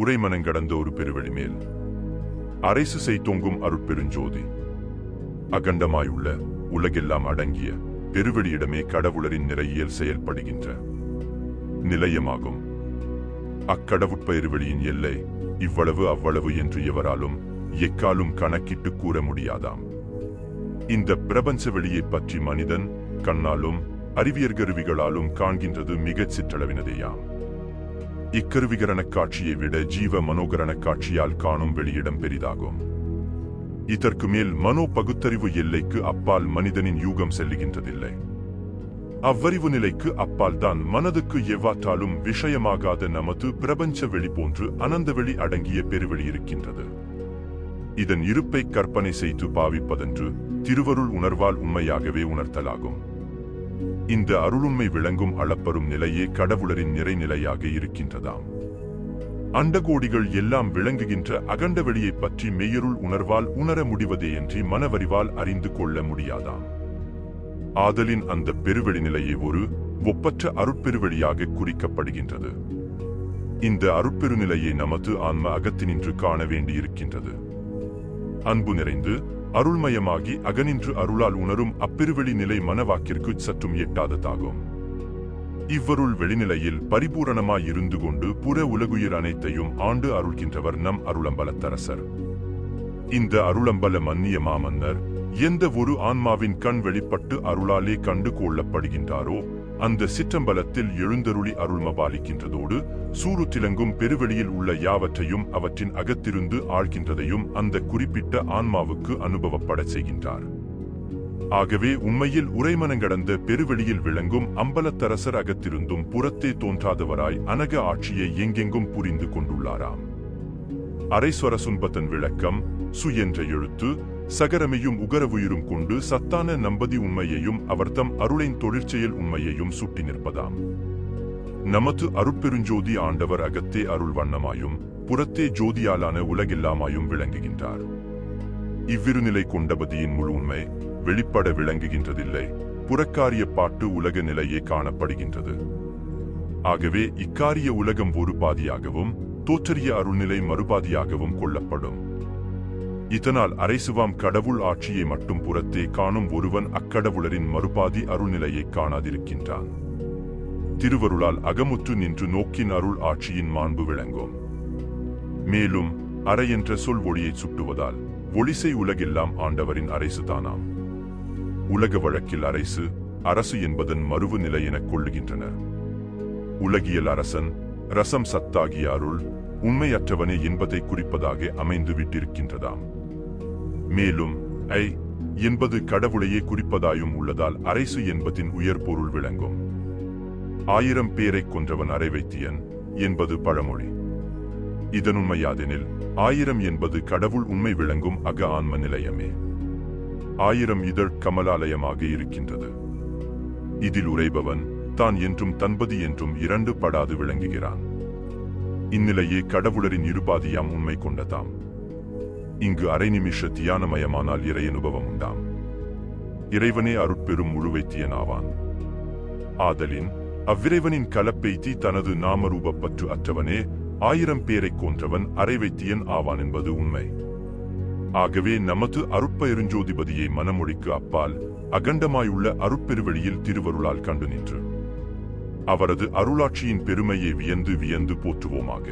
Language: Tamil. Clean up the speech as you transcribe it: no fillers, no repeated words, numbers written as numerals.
உரைமனங்கடந்த ஒரு பெருவெளி மேல் அரைசு செய்தொங்கும் அருட்பெருஞ்சோதி அகண்டமாயுள்ள உலகெல்லாம் அடங்கிய பெருவெளியிடமே கடவுளரின் நிறையியல் செயல்படுகின்ற நிலையமாகும். அக்கடவுட்பெருவெளியின் எல்லை இவ்வளவு அவ்வளவு என்று எவராலும் எக்காலும் கணக்கிட்டு கூற முடியாதாம். இந்த பிரபஞ்ச வெளியை பற்றி மனிதன் கண்ணாலும் அறிவியற்கருவிகளாலும் காண்கின்றது மிகச் சிற்றளவினதேயாம். இக்கருவிகரண காட்சியை விட ஜீவ மனோகரண காட்சியால் காணும் வெளியிடம் பெரிதாகும். இதற்கு மேல் மனோ பகுத்தறிவு எல்லைக்கு அப்பால் மனிதனின் யூகம் செல்லுகின்றதில்லை. அவ்வறிவு நிலைக்கு அப்பால் தான் மனதுக்கு எவ்வாற்றாலும் விஷயமாகாத நமது பிரபஞ்ச வெளி போன்று அனந்த வெளி அடங்கிய பெருவெளி இருக்கின்றது. இதன் இருப்பை கற்பனை செய்து பாவிப்பதென்று திருவருள் உணர்வால் உண்மையாகவே உணர்த்தலாகும். இந்த அருளுண்மை விளங்கும் அளப்பரும் நிலையே கடவுளரின் நிறைநிலையாக இருக்கின்றதாம். அண்டகோடிகள் எல்லாம் விளங்குகின்ற அகண்ட வெளியை பற்றி மெய்யருள் உணர்வால் உணர முடிவதேயன்றி மனவறிவால் அறிந்து கொள்ள முடியாதாம். ஆதலின் அந்த பெருவெளி நிலையே ஒரு ஒப்பற்ற அருட்பெருவெளியாக குறிக்கப்படுகின்றது. இந்த அருட்பெருநிலையை நமது ஆன்ம அகத்தினின்று காண வேண்டியிருக்கின்றது. அன்பு நிறைந்து அருள்மயமாகி அகனின்று அருளால் உணரும் அப்பெருவெளி நிலை மனவாக்கிற்கு சற்றும் எட்டாததாகும். இவ்வருள் வெளிநிலையில் பரிபூரணமாய் இருந்து கொண்டு புற உலகுயிர் அனைத்தையும் ஆண்டு அருள்கின்றவர் நம் அருளம்பலத்தரசர். இந்த அருளம்பல மன்னிய மாமன்னர் எந்த ஒரு ஆன்மாவின் கண் வெளிப்பட்டு அருளாலே கண்டு கொள்ளப்படுகின்றாரோ அந்த சிற்றம்பலத்தில் எழுந்தருளி அருள்மபாலிக்கின்றதோடு சூருத்திலங்கும் பெருவெளியில் உள்ள யாவற்றையும் அவற்றின் அகத்திருந்து ஆழ்கின்றதையும் அந்த குறிப்பிட்ட ஆன்மாவுக்கு அனுபவப்படச் செய்கின்றார். ஆகவே உண்மையில் உரைமனங்கடந்த பெருவெளியில் விளங்கும் அம்பலத்தரசர் அகத்திருந்தும் புறத்தே தோன்றாதவராய் அனக ஆட்சியை எங்கெங்கும் புரிந்து கொண்டுள்ளாராம். அரைஸ்வர சுன்பத்தன் விளக்கம் சு என்ற எழுத்து சகரமையும் உகரவுயிரும் கொண்டு சத்தான நம்பதி உண்மையையும் அவர்தம் அருளின் தொழிற்செயல் உண்மையையும் சுட்டி நிற்பதாம். நமது அருட்பெருஞ்சோதி ஆண்டவர் அகத்தே அருள் வண்ணமாயும் புறத்தே ஜோதியாலான உலகெல்லாமாயும் விளங்குகின்றார். இவ்விருநிலை கொண்டபதியின் முழு உண்மை வெளிப்பட விளங்குகின்றதில்லை. புறக்காரிய பாட்டு உலக நிலையே காணப்படுகின்றது. ஆகவே இக்காரிய உலகம் ஒரு பாதியாகவும் தோற்றறிய அருள்நிலை மறுபாதியாகவும் கொள்ளப்படும். இதனால் அரைசுவாம் கடவுள் ஆட்சியை மட்டும் புறத்தே காணும் ஒருவன் அக்கடவுளரின் மறுபாதி அருள்நிலையை காணாதிருக்கின்றான். திருவருளால் அகமுற்று நின்று நோக்கின் அருள் ஆட்சியின் மாண்பு விளங்கும். மேலும் அரை என்ற சொல் ஒளியை சுட்டுவதால் ஒளிசை உலகெல்லாம் ஆண்டவரின் அரைசுதானாம். உலக வழக்கில் அரைசு அரசு என்பதன் மறுவு நிலை எனக் கொள்ளுகின்றனர். உலகியல் அரசன் ரசம் சத்தாகிய அருள் உண்மையற்றவனே என்பதை குறிப்பதாக அமைந்து விட்டிருக்கின்றதாம். மேலும் ஐ என்பது கடவுளையே குறிப்பதாயும் உள்ளதால் அரைசு என்பதின் உயர் பொருள் விளங்கும். 1000 பேரை கொன்றவன் அரைவைத்தியன் என்பது பழமொழி. இதனுண்மையாதெனில் 1000 என்பது கடவுள் உண்மை விளங்கும் அக ஆன்ம நிலையமே. 1000 இதழ் கமலாலயமாக இருக்கின்றது. இதில் உரைபவன் தான் என்றும் தன்பதி என்றும் இரண்டு படாது விளங்குகிறான். இந்நிலையே கடவுளரின் இருபாதியாம் உண்மை கொண்டதாம். இங்கு அரை நிமிஷ தியானமயமானால் இறை அனுபவம் உண்டாம். இறைவனே அருட்பெரும் முழுவைத்தியன் ஆவான். ஆதலின் அவ்விறைவனின் கலப்பெய்தி தனது நாமரூபப்பற்று அற்றவனே 1000 பேரை கொன்றவன் அரைவைத்தியன் ஆவான் என்பது உண்மை. ஆகவே நமது அருட்பெருஞ்சோதிபதியை மனமொழிக்கு அப்பால் அகண்டமாயுள்ள அருட்பெருவெளியில் திருவருளால் கண்டு நின்று அவரது அருளாட்சியின் பெருமையை வியந்து வியந்து போற்றுவோமாக.